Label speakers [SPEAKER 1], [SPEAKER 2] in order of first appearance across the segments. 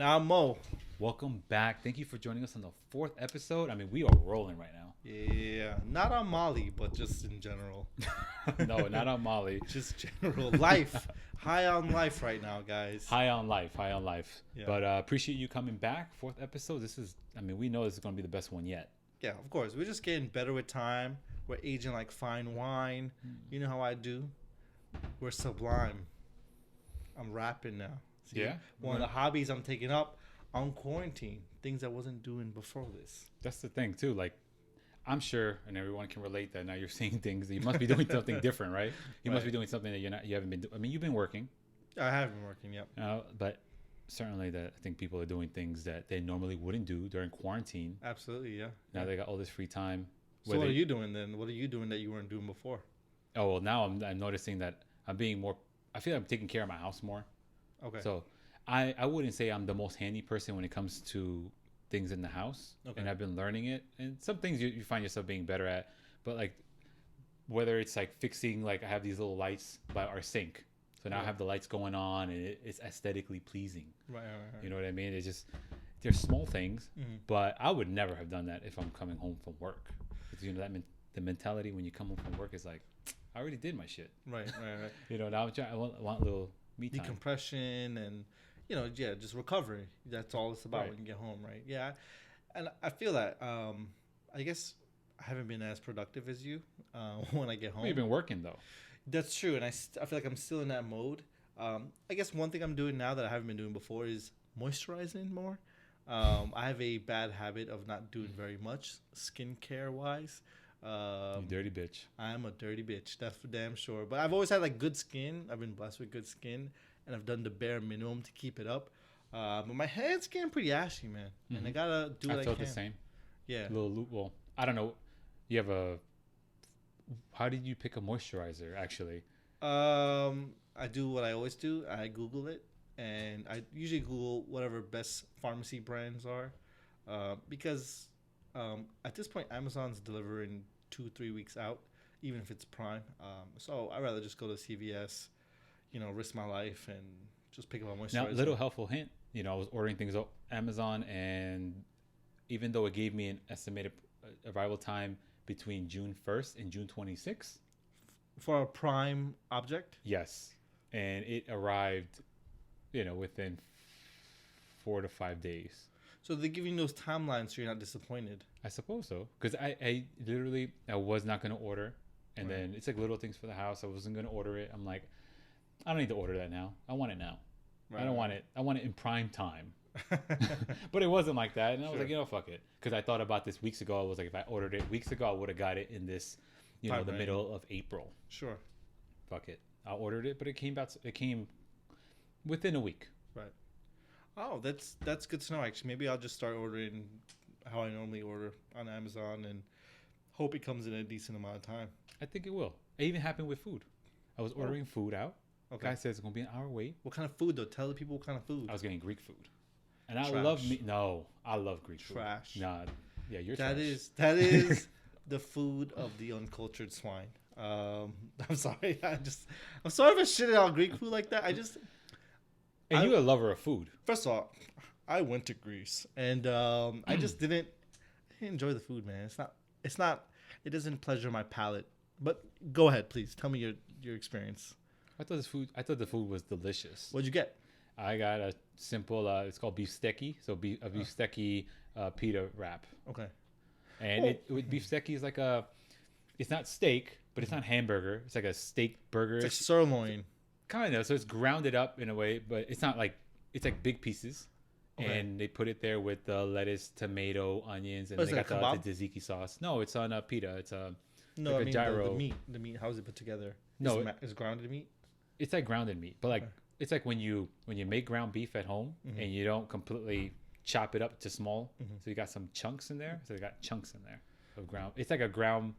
[SPEAKER 1] Now I'm Mo.
[SPEAKER 2] Welcome back. Thank you for joining us on the fourth episode. I mean, we are rolling right now.
[SPEAKER 1] Yeah, not on Molly, but just in general.
[SPEAKER 2] No, not on Molly.
[SPEAKER 1] Just general life. High on life right now, guys.
[SPEAKER 2] High on life, high on life.
[SPEAKER 1] Yeah.
[SPEAKER 2] But appreciate you coming back. Fourth episode. We know this is going to be the best one yet.
[SPEAKER 1] Yeah, of course. We're just getting better with time. We're aging like fine wine. You know how I do. We're sublime. I'm rapping now. See,
[SPEAKER 2] Yeah?
[SPEAKER 1] One of the hobbies I'm taking up on quarantine. Things I wasn't doing before this.
[SPEAKER 2] That's the thing, too. Like, I'm sure, and everyone can relate that now you're seeing things. You must be doing something different, right? You must be doing something that you haven't been doing. I mean, you've been working.
[SPEAKER 1] I have been working, yep.
[SPEAKER 2] But certainly that I think people are doing things that they normally wouldn't do during quarantine.
[SPEAKER 1] Absolutely, yeah.
[SPEAKER 2] Now they got all this free time.
[SPEAKER 1] So what are you doing then? What are you doing that you weren't doing before?
[SPEAKER 2] Oh, well, now I'm noticing that I'm being more, I feel like I'm taking care of my house more.
[SPEAKER 1] Okay.
[SPEAKER 2] So I wouldn't say I'm the most handy person when it comes to things in the house.
[SPEAKER 1] Okay.
[SPEAKER 2] And I've been learning it. And some things you find yourself being better at. But like, whether it's like fixing, like I have these little lights by our sink. So now I have the lights going on and it's aesthetically pleasing.
[SPEAKER 1] Right.
[SPEAKER 2] You know what I mean? It's just, they're small things. Mm-hmm. But I would never have done that if I'm coming home from work. Because, you know, the mentality when you come home from work is like, I already did my shit.
[SPEAKER 1] Right.
[SPEAKER 2] You know, now I want a little me time.
[SPEAKER 1] Decompression and, you know, just recovery. That's all it's about when you get home, right? Yeah. And I feel that, I guess I haven't been as productive as you when I get home.
[SPEAKER 2] Well, you've been working, though.
[SPEAKER 1] That's true. And I feel like I'm still in that mode. I guess one thing I'm doing now that I haven't been doing before is moisturizing more. I have a bad habit of not doing very much skincare-wise.
[SPEAKER 2] You dirty bitch.
[SPEAKER 1] I'm a dirty bitch. That's for damn sure. But I've always had like good skin. I've been blessed with good skin, and I've done the bare minimum to keep it up. But my hand's getting pretty ashy, man. Mm-hmm. And I gotta do what I can. I felt
[SPEAKER 2] the same.
[SPEAKER 1] Yeah.
[SPEAKER 2] Well, I don't know. You have how did you pick a moisturizer, actually?
[SPEAKER 1] I do what I always do. I Google it, and I usually Google whatever best pharmacy brands are, because at this point Amazon's delivering 2-3 weeks out, even if it's Prime. So I'd rather just go to CVS, you know, risk my life and just pick up a moisturizer.
[SPEAKER 2] Now, little helpful hint. You know, I was ordering things on Amazon, and even though it gave me an estimated arrival time between June 1st and June 26th.
[SPEAKER 1] For a Prime object?
[SPEAKER 2] Yes. And it arrived, you know, within 4 to 5 days.
[SPEAKER 1] So they're giving those timelines so you're not disappointed.
[SPEAKER 2] I suppose so. Because I literally was not going to order. And then it's like little things for the house. I wasn't going to order it. I'm like, I don't need to order that now. I want it now. I don't want it. I want it in prime time. But it wasn't like that. And I was like, you know, fuck it. Because I thought about this weeks ago. I was like, if I ordered it weeks ago, I would have got it in this, you know, the middle of April.
[SPEAKER 1] Sure.
[SPEAKER 2] Fuck it. I ordered it, but it came within a week.
[SPEAKER 1] Right. Oh, that's good to know, actually. Maybe I'll just start ordering how I normally order on Amazon and hope it comes in a decent amount of time.
[SPEAKER 2] I think it will. It even happened with food. I was ordering food out. Okay. Guy says it's going to be an hour wait.
[SPEAKER 1] What kind of food, though? Tell the people what kind of food.
[SPEAKER 2] I was getting Greek food. And I love I love Greek food.
[SPEAKER 1] Trash.
[SPEAKER 2] Nah, yeah, you're
[SPEAKER 1] trash. That is the food of the uncultured swine. I'm sorry. I'm sorry if I shitted on Greek food like that.
[SPEAKER 2] And you're a lover of food.
[SPEAKER 1] First of all, I went to Greece and I just didn't enjoy the food, man. It doesn't pleasure my palate. But go ahead, please. Tell me your experience.
[SPEAKER 2] I thought the food was delicious.
[SPEAKER 1] What'd you get?
[SPEAKER 2] I got a simple, it's called beef steaky. So beef steaky pita wrap.
[SPEAKER 1] Okay.
[SPEAKER 2] And beef steaky is like it's not steak, but it's not hamburger. It's like a steak burger.
[SPEAKER 1] It's like sirloin.
[SPEAKER 2] Kind of. So it's grounded up in a way, but it's not like, it's like big pieces. Okay. And they put it there with the lettuce, tomato, onions, and they got the tzatziki sauce. No, it's on a pita. It's a gyro.
[SPEAKER 1] The meat. How is it put together?
[SPEAKER 2] No,
[SPEAKER 1] it's grounded meat.
[SPEAKER 2] It's like grounded meat, but like it's like when you make ground beef at home and you don't completely chop it up to small, so you got some chunks in there. So you got chunks in there of ground. It's like a ground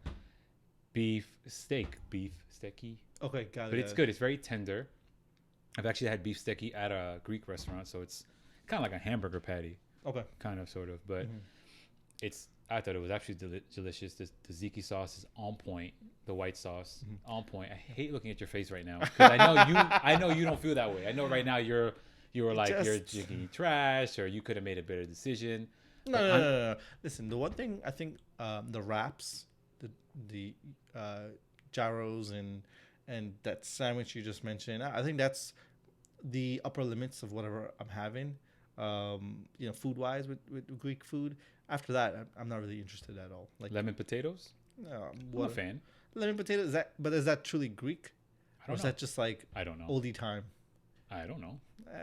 [SPEAKER 2] beef steaky.
[SPEAKER 1] Okay, got it.
[SPEAKER 2] But it's good. It's very tender. I've actually had beef steaky at a Greek restaurant, so it's kind of like a hamburger patty.
[SPEAKER 1] Okay.
[SPEAKER 2] Kind of, sort of, but I thought it was actually delicious. The tzatziki sauce is on point. The white sauce on point. I hate looking at your face right now because I know you don't feel that way. I know right now you're You were like, you're
[SPEAKER 1] Just
[SPEAKER 2] drinking trash, or you could have made a better decision.
[SPEAKER 1] no,
[SPEAKER 2] But
[SPEAKER 1] no, no, no, no. Listen, the one thing I think the wraps, the gyros and that sandwich you just mentioned, I think that's the upper limits of whatever I'm having. Food wise with Greek food. After that, I'm not really interested at all. Like
[SPEAKER 2] lemon potatoes, I'm a
[SPEAKER 1] what
[SPEAKER 2] fan.
[SPEAKER 1] lemon potato is that? But is that truly Greek,
[SPEAKER 2] I
[SPEAKER 1] or
[SPEAKER 2] don't
[SPEAKER 1] is
[SPEAKER 2] know.
[SPEAKER 1] that just like
[SPEAKER 2] I don't know.
[SPEAKER 1] oldie time?
[SPEAKER 2] I don't know.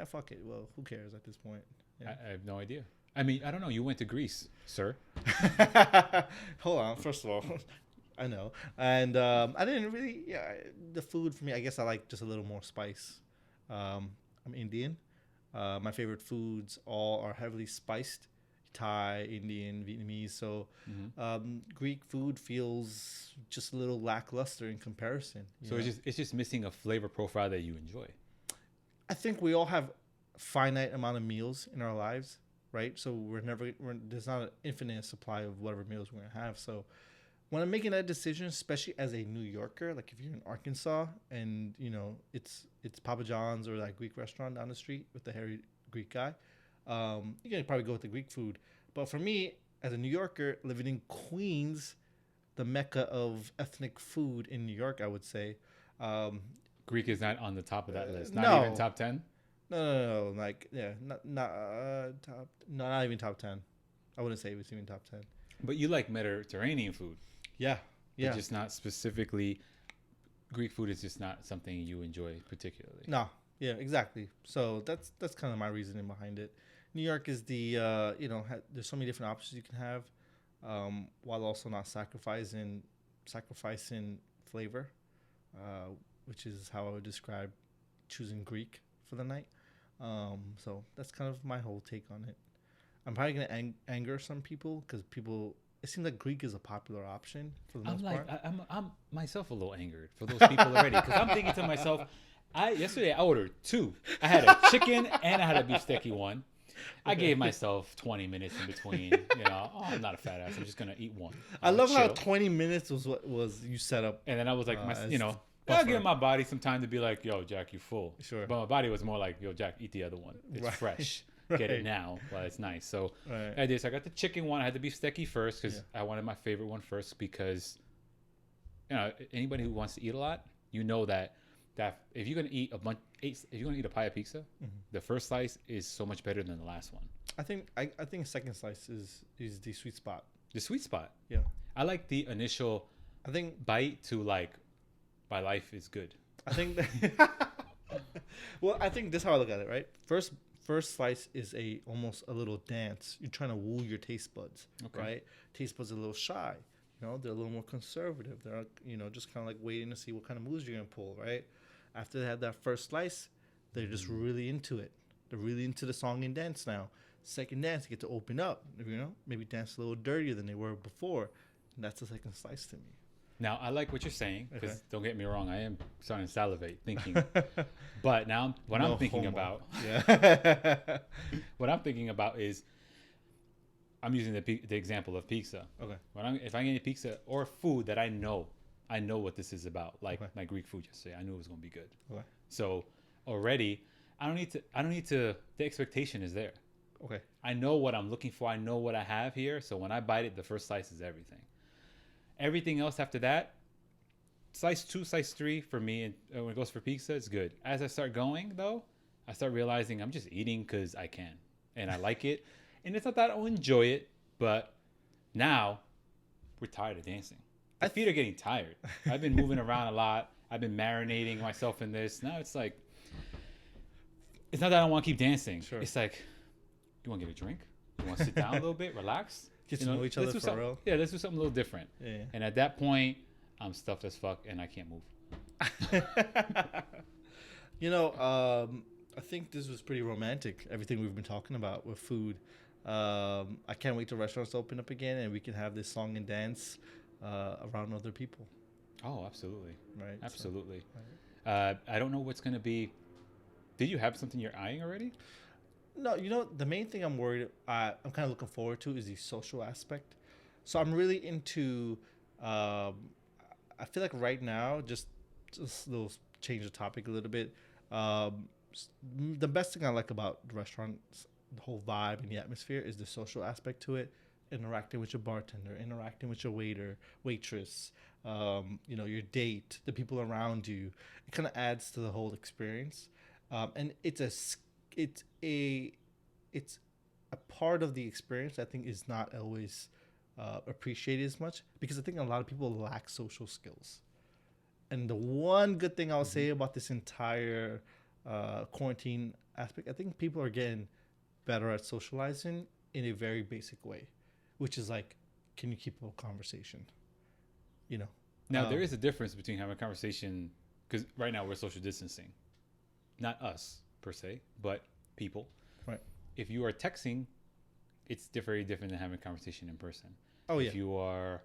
[SPEAKER 1] Fuck it. Well, who cares at this point? Yeah.
[SPEAKER 2] I have no idea. I mean, I don't know. You went to Greece, sir.
[SPEAKER 1] Hold on. First of all, I know, and I didn't really. Yeah, the food for me, I guess I like just a little more spice. I'm Indian. My favorite foods all are heavily spiced. Thai, Indian, Vietnamese. So Greek food feels just a little lackluster in comparison.
[SPEAKER 2] So it's just missing a flavor profile that you enjoy.
[SPEAKER 1] I think we all have finite amount of meals in our lives, right? So there's not an infinite supply of whatever meals we're gonna have. So when I'm making that decision, especially as a New Yorker, like if you're in Arkansas and it's Papa John's or that Greek restaurant down the street with the hairy Greek guy, you can probably go with the Greek food. But for me, as a New Yorker living in Queens, the mecca of ethnic food in New York, I would say.
[SPEAKER 2] Greek is not on the top of that list.
[SPEAKER 1] No.
[SPEAKER 2] Not even top 10.
[SPEAKER 1] No. Like, yeah, not even top 10. I wouldn't say it was even top 10.
[SPEAKER 2] But you like Mediterranean food.
[SPEAKER 1] Yeah.
[SPEAKER 2] But just not specifically. Greek food is just not something you enjoy particularly.
[SPEAKER 1] No. Yeah, exactly. So that's kind of my reasoning behind it. New York is the there's so many different options you can have, while also not sacrificing flavor, which is how I would describe choosing Greek for the night. So that's kind of my whole take on it. I'm probably gonna anger some people because it seems like Greek is a popular option for the most part.
[SPEAKER 2] I'm myself a little angered for those people already because I'm thinking to myself, yesterday I ordered two. I had a chicken and I had a beef steaky one. I gave myself 20 minutes in between. I'm not a fat ass. I'm just gonna eat one.
[SPEAKER 1] I love how 20 minutes was what was you set up.
[SPEAKER 2] And then I was like, I'll give my body some time to be like, yo, Jack, you full.
[SPEAKER 1] Sure.
[SPEAKER 2] But my body was more like, yo, Jack, eat the other one. It's fresh. Get it now while it's nice. So I did. So I got the chicken one. I had the beef steaky first because I wanted my favorite one first because, anybody who wants to eat a lot, that if you're gonna eat if you're gonna eat a pie of pizza, the first slice is so much better than the last one.
[SPEAKER 1] I think second slice is the sweet spot.
[SPEAKER 2] The sweet spot.
[SPEAKER 1] Yeah.
[SPEAKER 2] I like the initial bite to like my life is good.
[SPEAKER 1] I think well, I think this is how I look at it, right? First slice is almost a little dance. You're trying to woo your taste buds, right? Taste buds are a little shy. They're a little more conservative. They're just kind of like waiting to see what kind of moves you're gonna pull, right? After they have that first slice, they're just really into it. They're really into the song and dance now. Second dance, you get to open up. Maybe dance a little dirtier than they were before. And that's the second slice to me.
[SPEAKER 2] Now, I like what you're saying because don't get me wrong, I am starting to salivate thinking. But now, what I'm thinking about, what I'm thinking about is, I'm using the example of pizza. Okay. If I get pizza or food that I know what this is about, like my Greek food yesterday, I knew it was going to be good. Okay. So already, I don't need to. The expectation is there. Okay. I know what I'm looking for. I know what I have here. So when I bite it, the first slice is everything. Everything else after that, slice 2, slice 3 for me, and when it goes for pizza, it's good. As I start going, though, I start realizing I'm just eating because I can. And I like it. And it's not that I don't enjoy it, but now we're tired of dancing. My feet are getting tired. I've been moving around a lot. I've been marinating myself in this. Now it's like, it's not that I don't want to keep dancing. Sure. It's like, you want to get a drink? You want to sit down a little bit, relax?
[SPEAKER 1] Get to know each other for real.
[SPEAKER 2] Yeah, let's do something a little different. Yeah. And at that point, I'm stuffed as fuck and I can't move.
[SPEAKER 1] I think this was pretty romantic, everything we've been talking about with food. I can't wait till restaurants to open up again and we can have this song and dance around other people.
[SPEAKER 2] Oh, absolutely.
[SPEAKER 1] Right.
[SPEAKER 2] Absolutely. So, right. I don't know what's going to be. Did you have something you're eyeing already?
[SPEAKER 1] No, the main thing I'm kind of looking forward to is the social aspect. So I'm really into, I feel like right now, just a little change the topic a little bit. the best thing I like about the restaurants, the whole vibe and the atmosphere, is the social aspect to it. Interacting with your bartender, interacting with your waiter, waitress, your date, the people around you. It kind of adds to the whole experience, and it's a it's a part of the experience I think is not always appreciated as much, because I think a lot of people lack social skills. And the one good thing I'll say about this entire quarantine aspect, I think people are getting better at socializing in a very basic way, which is like, can you keep a conversation? You know.
[SPEAKER 2] Now there is a difference between having a conversation, because right now we're social distancing, not us per se, but people.
[SPEAKER 1] Right.
[SPEAKER 2] If you are texting, it's very different than having a conversation in person.
[SPEAKER 1] Oh yeah.
[SPEAKER 2] If you are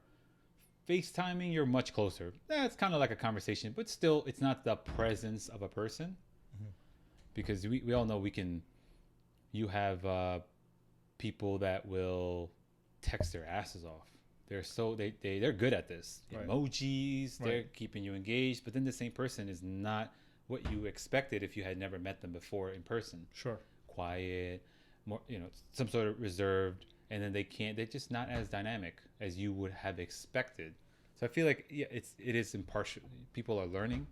[SPEAKER 2] FaceTiming, you're much closer. It's kind of like a conversation, but still, it's not the presence of a person. Mm-hmm. Because we all know you have people that will text their asses off. They're good at this. Right. Emojis, they're keeping you engaged, but then the same person is not what you expected if you had never met them before in person.
[SPEAKER 1] Sure.
[SPEAKER 2] Quiet, more, some sort of reserved, and then they're just not as dynamic as you would have expected. So I feel like it is impartial. People are learning,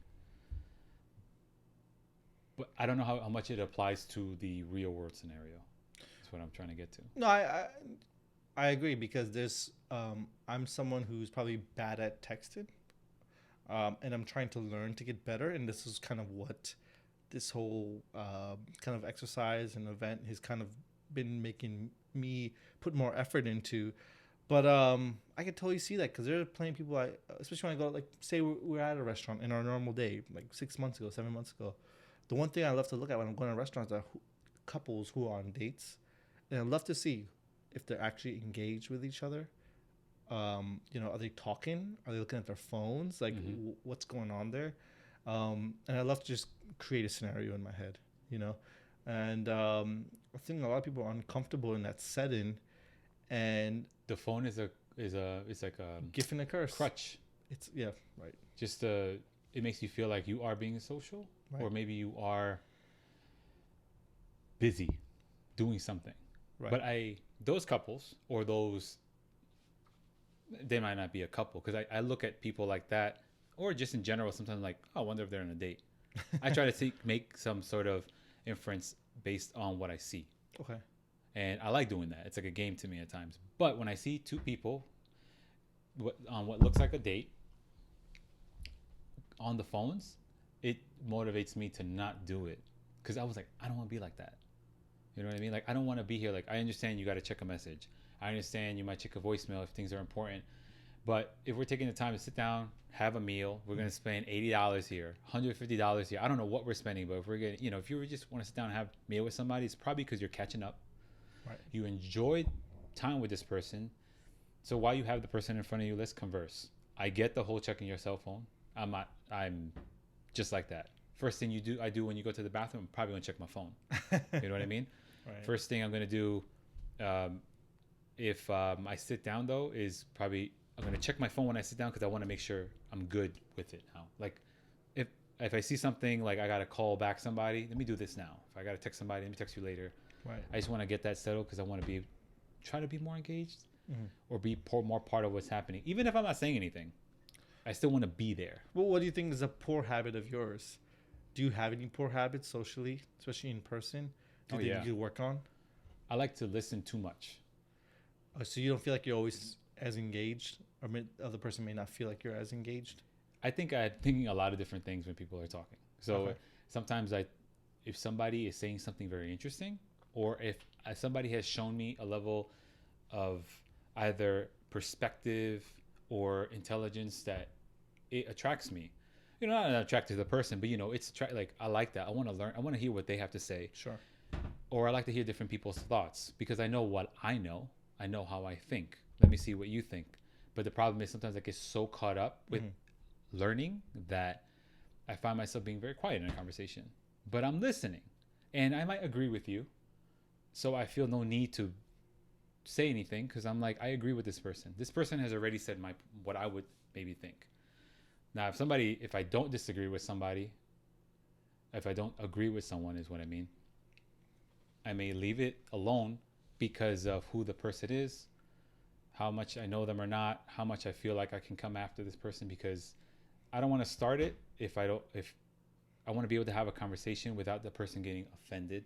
[SPEAKER 2] but I don't know how much it applies to the real world scenario. That's what I'm trying to get to.
[SPEAKER 1] No, I agree, because there's I'm someone who's probably bad at texting, and I'm trying to learn to get better, and this is kind of what this whole kind of exercise and event has kind of been making me put more effort into. But I can totally see that, because there are plenty of people, especially when I go, like, say we're at a restaurant in our normal day, like 6 months ago, 7 months ago. The one thing I love to look at when I'm going to restaurants are couples who are on dates. And I love to see if they're actually engaged with each other. Are they talking? Are they looking at their phones? Like, what's going on there? And I love to just create a scenario in my head, And I think a lot of people are uncomfortable in that setting, and
[SPEAKER 2] the phone is like a
[SPEAKER 1] gift and a curse.
[SPEAKER 2] Crutch.
[SPEAKER 1] It's right.
[SPEAKER 2] Just it makes you feel like you are being social, right, or maybe you are busy doing something. Right. But those couples, or those, they might not be a couple, because I look at people like that, or just in general, sometimes like, oh, I wonder if they're on a date. I try to make some sort of inference based on what I see.
[SPEAKER 1] Okay.
[SPEAKER 2] And I like doing that. It's like a game to me at times. But when I see two people on what looks like a date on the phones, it motivates me to not do it. Because I was like, I don't want to be like that. You know what I mean? Like, I don't want to be here. Like, I understand you got to check a message. I understand you might check a voicemail if things are important. But if we're taking the time to sit down, have a meal, we're going to spend $80 here, $150 here. I don't know what we're spending, but if we're getting, if you just want to sit down and have a meal with somebody, it's probably because you're catching up. Right. You enjoyed time with this person. So while you have the person in front of you, let's converse. I get the whole checking your cell phone. I'm just like that. First thing I do when you go to the bathroom, I'm probably going to check my phone. You know what I mean? Right. First thing I'm going to do, if I sit down, though, is probably I'm going to check my phone when I sit down, because I want to make sure I'm good with it now. Like, if I see something like I got to call back somebody, let me do this now. If I got to text somebody, let me text you later. Right. I just want to get that settled, because I want to try to be more engaged, or be more part of what's happening. Even if I'm not saying anything, I still want to be there.
[SPEAKER 1] Well, what do you think is a poor habit of yours? Do you have any poor habits socially, especially in person? Do you think you work on?
[SPEAKER 2] I like to listen too much.
[SPEAKER 1] Oh, so you don't feel like you're always as engaged, or the other person may not feel like you're as engaged?
[SPEAKER 2] I think I'm thinking a lot of different things when people are talking. So sometimes if somebody is saying something very interesting, or if somebody has shown me a level of either perspective or intelligence that it attracts me. Not attracted to the person, but it's like, I like that. I want to learn. I want to hear what they have to say.
[SPEAKER 1] Sure.
[SPEAKER 2] Or I like to hear different people's thoughts, because I know what I know. I know how I think. Let me see what you think. But the problem is sometimes I get so caught up with learning that I find myself being very quiet in a conversation. But I'm listening, and I might agree with you. So I feel no need to say anything, because I'm like, I agree with this person. This person has already said what I would maybe think. Now, if I don't disagree with somebody, if I don't agree with someone, is what I mean. I may leave it alone because of who the person is, how much I know them or not, how much I feel like I can come after this person, because I don't want to start it if I want to be able to have a conversation without the person getting offended,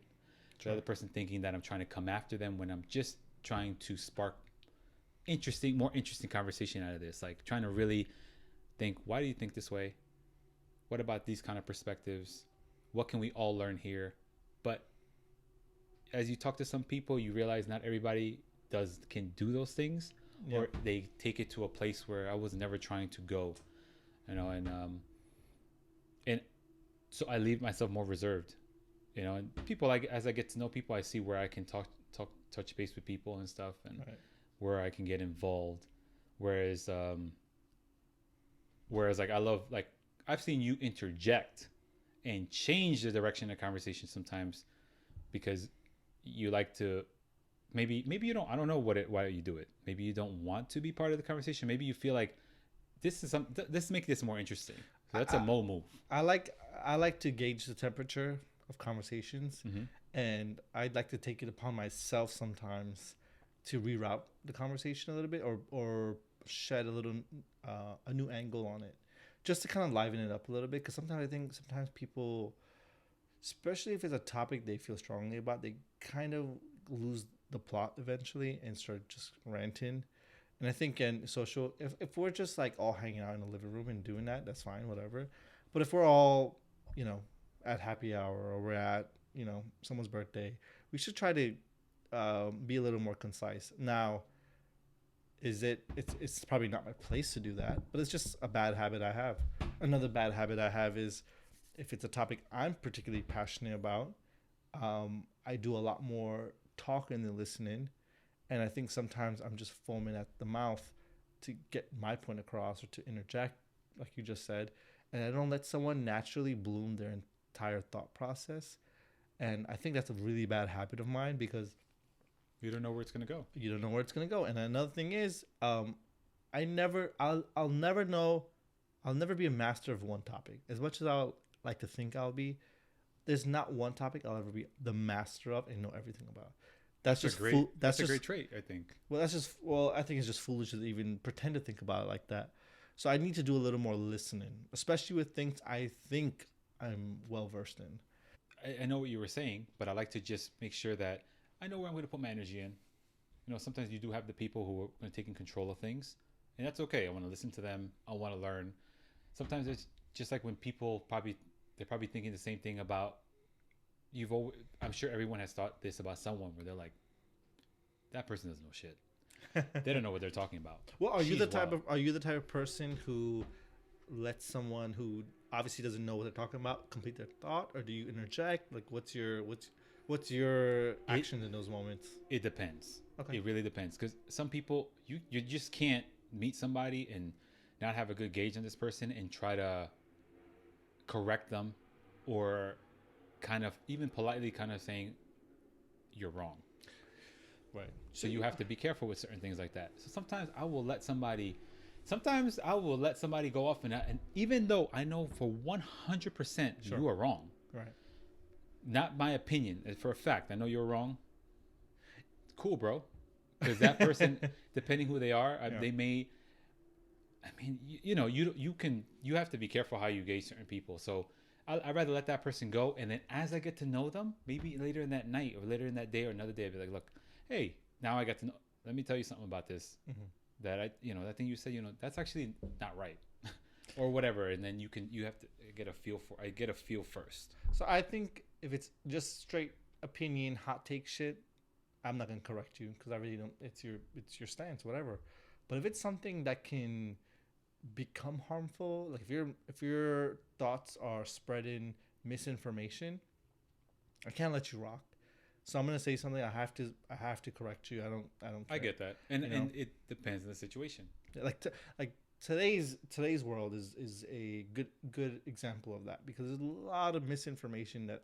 [SPEAKER 2] the other person thinking that I'm trying to come after them, when I'm just trying to spark more interesting conversation out of this. Like trying to really think, why do you think this way? What about these kind of perspectives? What can we all learn here? But as you talk to some people, you realize not everybody can do those things, or they take it to a place where I was never trying to go, and so I leave myself more reserved, and people, like, as I get to know people, I see where I can touch base with people and stuff, and where I can get involved. Whereas like I love, like, I've seen you interject and change the direction of the conversation sometimes, because you like to, maybe you don't, I don't know why you do it. Maybe you don't want to be part of the conversation. Maybe you feel like let's make this more interesting. So that's a Mo move.
[SPEAKER 1] I like to gauge the temperature of conversations, and I'd like to take it upon myself sometimes to reroute the conversation a little bit, or shed a little a new angle on it, just to kind of liven it up a little bit. Because sometimes people, especially if it's a topic they feel strongly about, they kind of lose the plot eventually and start just ranting. And I think in social, if we're just like all hanging out in the living room and doing that, that's fine, whatever. But if we're all, at happy hour, or we're at, someone's birthday, we should try to be a little more concise. Now, it's probably not my place to do that, but it's just a bad habit I have. Another bad habit I have is, if it's a topic I'm particularly passionate about, I do a lot more talking than listening. And I think sometimes I'm just foaming at the mouth to get my point across, or to interject, like you just said. And I don't let someone naturally bloom their entire thought process. And I think that's a really bad habit of mine, because
[SPEAKER 2] you don't know where it's going to go.
[SPEAKER 1] You don't know where it's going to go. And another thing is, I'll never be a master of one topic. As much as I'll like to think I'll be, there's not one topic I'll ever be the master of and know everything about. That's a great
[SPEAKER 2] trait, I think.
[SPEAKER 1] Well, I think it's just foolish to even pretend to think about it like that. So I need to do a little more listening, especially with things I think I'm well versed in.
[SPEAKER 2] I know what you were saying, but I like to just make sure that I know where I'm going to put my energy in. Sometimes you do have the people who are going to take in control of things, and that's okay. I want to listen to them. I want to learn. Sometimes it's just like when people they're probably thinking the same thing about I'm sure everyone has thought this about someone, where they're like, that person doesn't know shit. They don't know what they're talking about.
[SPEAKER 1] Well, are you the type of person who lets someone who obviously doesn't know what they're talking about complete their thought, or do you interject? Like, what's your action in those moments?
[SPEAKER 2] It depends.
[SPEAKER 1] Okay.
[SPEAKER 2] It really depends, because some people, you just can't meet somebody and not have a good gauge on this person and try to correct them, or kind of even politely kind of saying you're wrong.
[SPEAKER 1] Right.
[SPEAKER 2] So you have to be careful with certain things like that. So sometimes I will let somebody go off, and even though I know for 100% you are wrong.
[SPEAKER 1] Right.
[SPEAKER 2] Not my opinion. For a fact, I know you're wrong. Cool, bro. Because that person, depending who they are, they may. I mean, you have to be careful how you gauge certain people. So I'd rather let that person go, and then as I get to know them, maybe later in that night or later in that day or another day, I'd be like, look, hey, now I got to know. Let me tell you something about this. That that thing you said, that's actually not right, or whatever. And then you have to get a feel for. I get a feel first.
[SPEAKER 1] So I think if it's just straight opinion, hot take shit, I'm not gonna correct you, because I really don't. It's your stance, whatever. But if it's something that can become harmful, like if your thoughts are spreading misinformation, I can't let you rock. So I'm gonna say something. I have to correct you. I don't. Care.
[SPEAKER 2] I get that, and it depends on the situation.
[SPEAKER 1] Like today's world is a good example of that, because there's a lot of misinformation that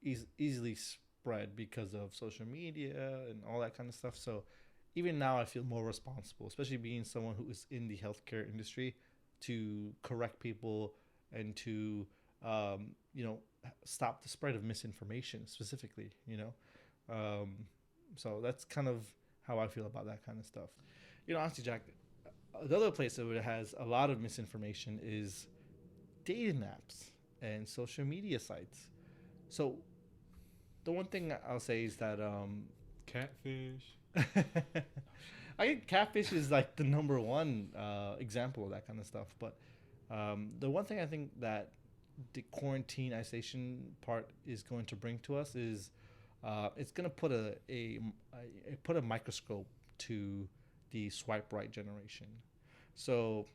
[SPEAKER 1] is easily spread because of social media and all that kind of stuff. So even now, I feel more responsible, especially being someone who is in the healthcare industry, to correct people and to stop the spread of misinformation specifically. So that's kind of how I feel about that kind of stuff. Honestly, Jack, the other place that has a lot of misinformation is dating apps and social media sites. So the one thing I'll say is that
[SPEAKER 2] Catfish.
[SPEAKER 1] I think catfish is like the number one example of that kind of stuff. But the one thing I think that the quarantine isolation part is going to bring to us is it's going to put a microscope to the swipe right generation. So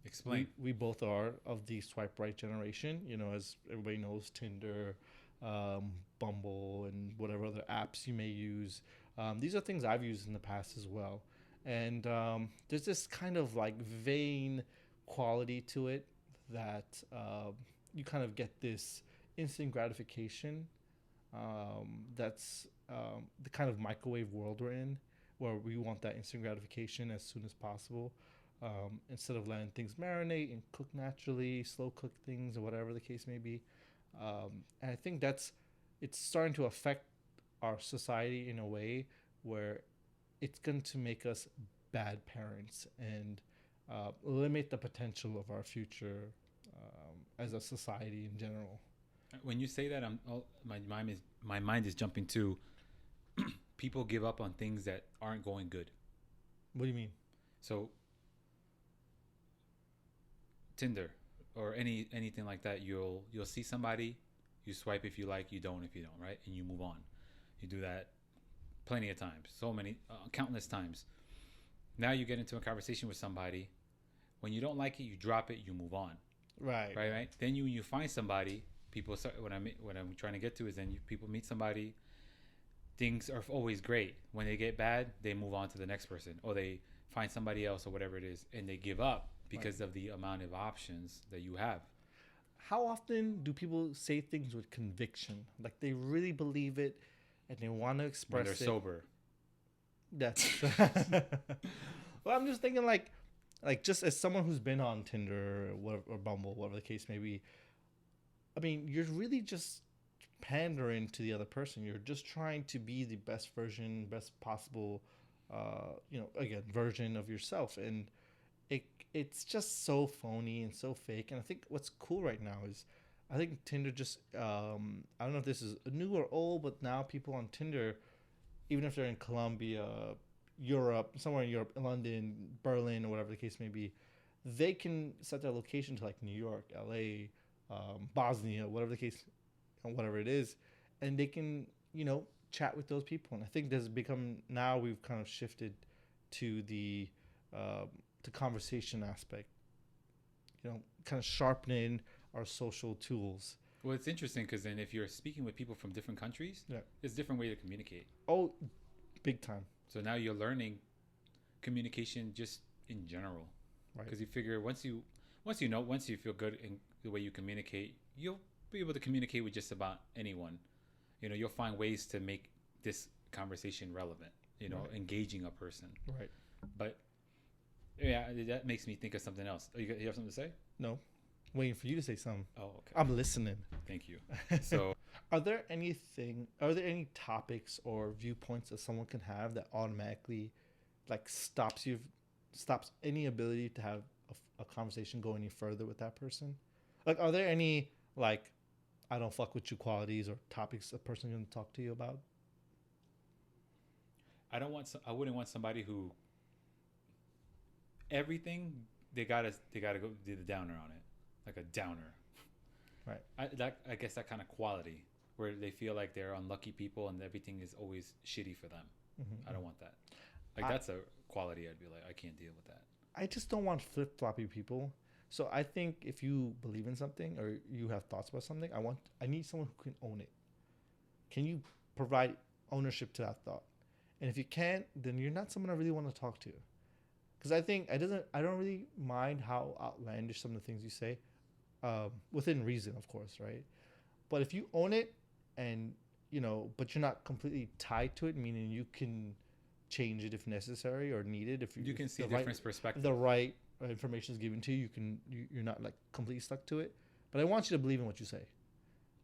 [SPEAKER 2] Explain.
[SPEAKER 1] we both are of the swipe right generation. As everybody knows, Tinder, Bumble, and whatever other apps you may use. These are things I've used in the past as well. And there's this kind of like vain quality to it that you kind of get this instant gratification. That's the kind of microwave world we're in, where we want that instant gratification as soon as possible. Instead of letting things marinate and cook naturally, slow cook things, or whatever the case may be. And I think it's starting to affect our society in a way where it's going to make us bad parents and limit the potential of our future as a society in general.
[SPEAKER 2] When you say that, my mind is jumping to people give up on things that aren't going good.
[SPEAKER 1] What do you mean?
[SPEAKER 2] So Tinder or anything like that, you'll see somebody, you swipe if you like, you don't if you don't, right? And you move on. You do that plenty of times, so many, countless times. Now you get into a conversation with somebody. When you don't like it, you drop it, you move on. Right. Then you find somebody. People start, what I'm trying to get to is then people meet somebody. Things are always great. When they get bad, they move on to the next person, or they find somebody else, or whatever it is, and they give up because of the amount of options that you have.
[SPEAKER 1] How often do people say things with conviction, like they really believe it, and they want to express
[SPEAKER 2] when they're sober?
[SPEAKER 1] That's well, I'm just thinking like just as someone who's been on Tinder or Bumble, whatever the case may be. I mean, you're really just pandering to the other person. You're just trying to be the best possible, again, version of yourself, and it's just so phony and so fake. And I think what's cool right now is, I think Tinder just, I don't know if this is new or old, but now people on Tinder, even if they're in Colombia, Europe, somewhere in Europe, London, Berlin, or whatever the case may be, they can set their location to like New York, LA, Bosnia, whatever the case, whatever it is, and they can, chat with those people. And I think there's become, now we've kind of shifted to the conversation aspect, kind of sharpening our social tools.
[SPEAKER 2] Well, it's interesting because then if you're speaking with people from different countries, it's a different way to communicate.
[SPEAKER 1] Oh, big time.
[SPEAKER 2] So now you're learning communication just in general, right? Because you figure once you feel good in the way you communicate, you'll be able to communicate with just about anyone. You'll find ways to make this conversation relevant. Right. Engaging a person.
[SPEAKER 1] Right.
[SPEAKER 2] But yeah, that makes me think of something else. You have something to say?
[SPEAKER 1] No. Waiting for you to say something.
[SPEAKER 2] Oh, okay.
[SPEAKER 1] I'm listening.
[SPEAKER 2] Thank you. So,
[SPEAKER 1] are there any topics or viewpoints that someone can have that automatically, like, stops any ability to have a conversation go any further with that person? Like, are there any, like, I don't fuck with you qualities or topics a person can talk to you about?
[SPEAKER 2] I wouldn't want somebody who everything they gotta go do the downer on it. Like a downer,
[SPEAKER 1] right?
[SPEAKER 2] I guess that kind of quality where they feel like they're unlucky people and everything is always shitty for them. Mm-hmm. I don't want that. That's a quality I'd be like, I can't deal with that.
[SPEAKER 1] I just don't want flip-floppy people. So I think if you believe in something or you have thoughts about something, I need someone who can own it. Can you provide ownership to that thought? And if you can't, then you're not someone I really want to talk to. Because I think I don't really mind how outlandish some of the things you say. Within reason, of course, right? But if you own it and, but you're not completely tied to it, meaning you can change it if necessary or needed. If
[SPEAKER 2] you can see different perspectives.
[SPEAKER 1] The right information is given to you, you're not like completely stuck to it. But I want you to believe in what you say.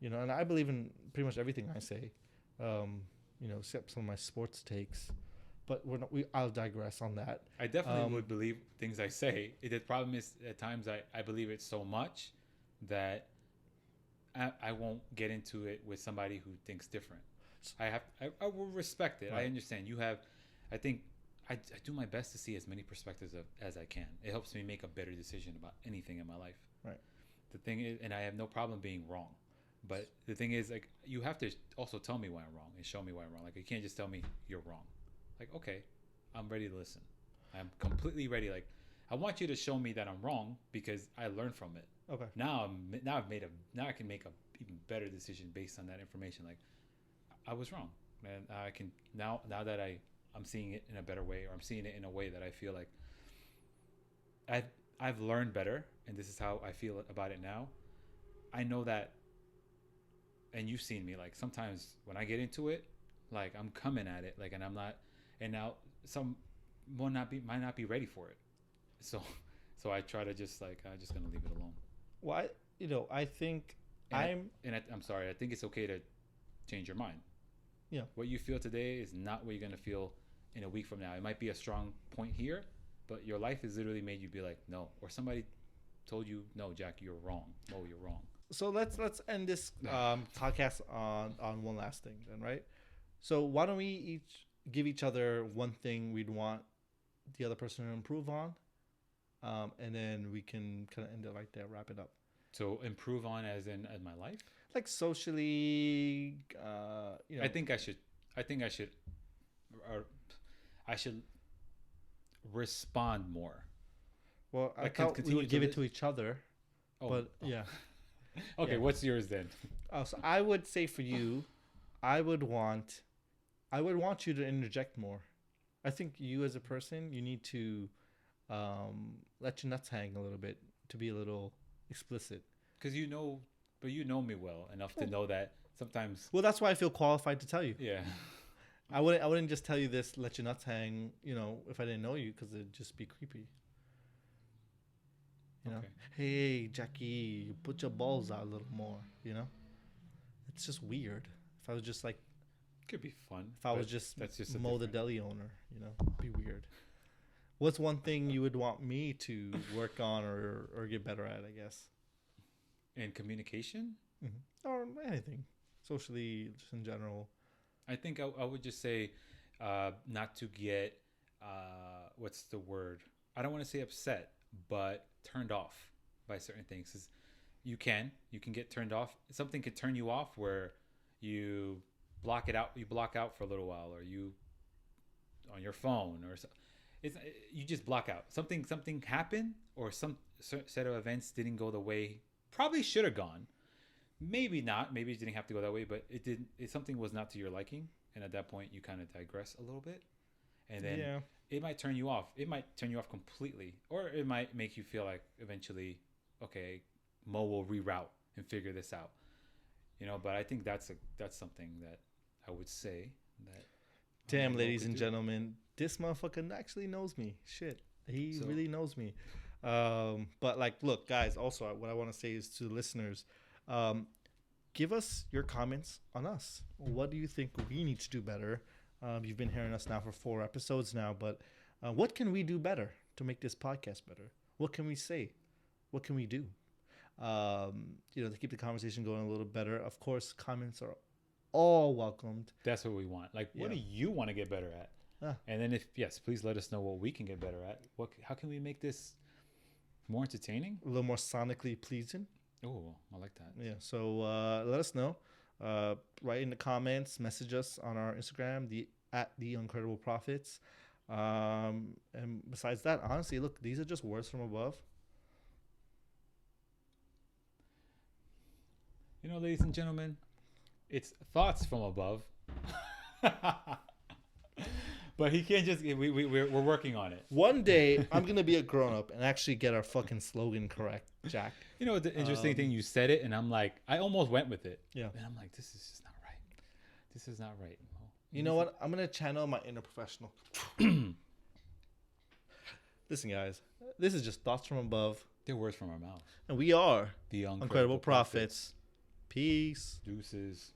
[SPEAKER 1] You know, and I believe in pretty much everything I say, you know, except some of my sports takes. But I'll digress on that.
[SPEAKER 2] I definitely would believe things I say. The problem is at times I believe it so much that I won't get into it with somebody who thinks different. I will respect it. Right. I understand. I think I do my best to see as many perspectives as I can. It helps me make a better decision about anything in my life.
[SPEAKER 1] Right.
[SPEAKER 2] The thing is, and I have no problem being wrong. But the thing is, like, you have to also tell me why I'm wrong and show me why I'm wrong. Like, you can't just tell me you're wrong. Like, okay, I'm ready to listen. I'm completely ready. Like, I want you to show me that I'm wrong because I learned from it.
[SPEAKER 1] Okay.
[SPEAKER 2] Now I can make a even better decision based on that information. Like, I was wrong, and I can now that I'm seeing it in a better way, or I'm seeing it in a way that I feel like I've learned better, and this is how I feel about it now. I know that, and you've seen me, like, sometimes when I get into it, like, I'm coming at it, like, and I'm not, and now some might not be ready for it, so I try to just, like, I'm just gonna leave it alone.
[SPEAKER 1] Well, I think
[SPEAKER 2] I'm sorry, I think it's okay to change your mind.
[SPEAKER 1] Yeah.
[SPEAKER 2] What you feel today is not what you're gonna feel in a week from now. It might be a strong point here, but your life has literally made you be like, no, or somebody told you, no, Jack, you're wrong. Oh, you're wrong.
[SPEAKER 1] So let's end this podcast on one last thing then, right? So why don't we each give each other one thing we'd want the other person to improve on, and then we can kind of end it right there, wrap it up.
[SPEAKER 2] So improve on as in my life,
[SPEAKER 1] like socially. You know, I think I
[SPEAKER 2] should respond more.
[SPEAKER 1] Well, I thought we would give it to each other. But yeah.
[SPEAKER 2] Okay, yeah. What's yours then?
[SPEAKER 1] So I would say for you, I would want you to interject more. I think you as a person, you need to let your nuts hang a little bit, to be a little explicit.
[SPEAKER 2] Because you know me well enough to know that sometimes.
[SPEAKER 1] Well, that's why I feel qualified to tell you.
[SPEAKER 2] Yeah.
[SPEAKER 1] I wouldn't just tell you this, let your nuts hang, you know, if I didn't know you, because it'd just be creepy. You know, hey, Jackie, you put your balls out a little more, you know? It's just weird. If I was just like...
[SPEAKER 2] Could be fun.
[SPEAKER 1] If I was just Mo the deli owner, you know? It'd be weird. What's one thing you would want me to work on or get better at, I guess?
[SPEAKER 2] In communication?
[SPEAKER 1] Mm-hmm. Or anything. Socially, just in general.
[SPEAKER 2] I think I would just say not to get... what's the word? I don't want to say upset, but turned off by certain things. 'Cause you can get turned off. Something could turn you off where you block out for a little while, or you on your phone, or you just block out. Something happened, or some set of events didn't go the way probably should have gone. Maybe not. Maybe it didn't have to go that way, but it did. Something was not to your liking, and at that point you kind of digress a little bit, and then it might turn you off. It might turn you off completely, or it might make you feel like eventually, okay, Mo will reroute and figure this out, you know. But I think that's something that I would say that.
[SPEAKER 1] Damn, ladies and gentlemen, this motherfucker actually knows me. Shit, he really knows me. But like, look, guys. Also, what I want to say is to the listeners, give us your comments on us. What do you think we need to do better? You've been hearing us now for 4 episodes now, but what can we do better to make this podcast better? What can we say? What can we do? You know, to keep the conversation going a little better. Of course, comments are all welcomed.
[SPEAKER 2] That's what we want. Like, what do you want to get better at? And then please let us know what we can get better at. How can we make this more entertaining?
[SPEAKER 1] A little more sonically pleasing.
[SPEAKER 2] Oh, I like that.
[SPEAKER 1] Yeah. So let us know. Write in the comments, message us on our Instagram, at the Uncredible Profits. And besides that, honestly, look, these are just words from above.
[SPEAKER 2] You know, ladies and gentlemen, it's thoughts from above. But he can't just. We're working on it.
[SPEAKER 1] One day, I'm gonna be a grown up and actually get our fucking slogan correct, Jack.
[SPEAKER 2] You know, the interesting thing, you said it, and I'm like, I almost went with it.
[SPEAKER 1] Yeah.
[SPEAKER 2] And I'm like, this is just not right. This is not right.
[SPEAKER 1] You know what? I'm gonna channel my inner professional. Listen, guys, this is just thoughts from above.
[SPEAKER 2] They're words from our mouth.
[SPEAKER 1] And we are
[SPEAKER 2] the
[SPEAKER 1] Uncredible Profits. Peace.
[SPEAKER 2] Deuces.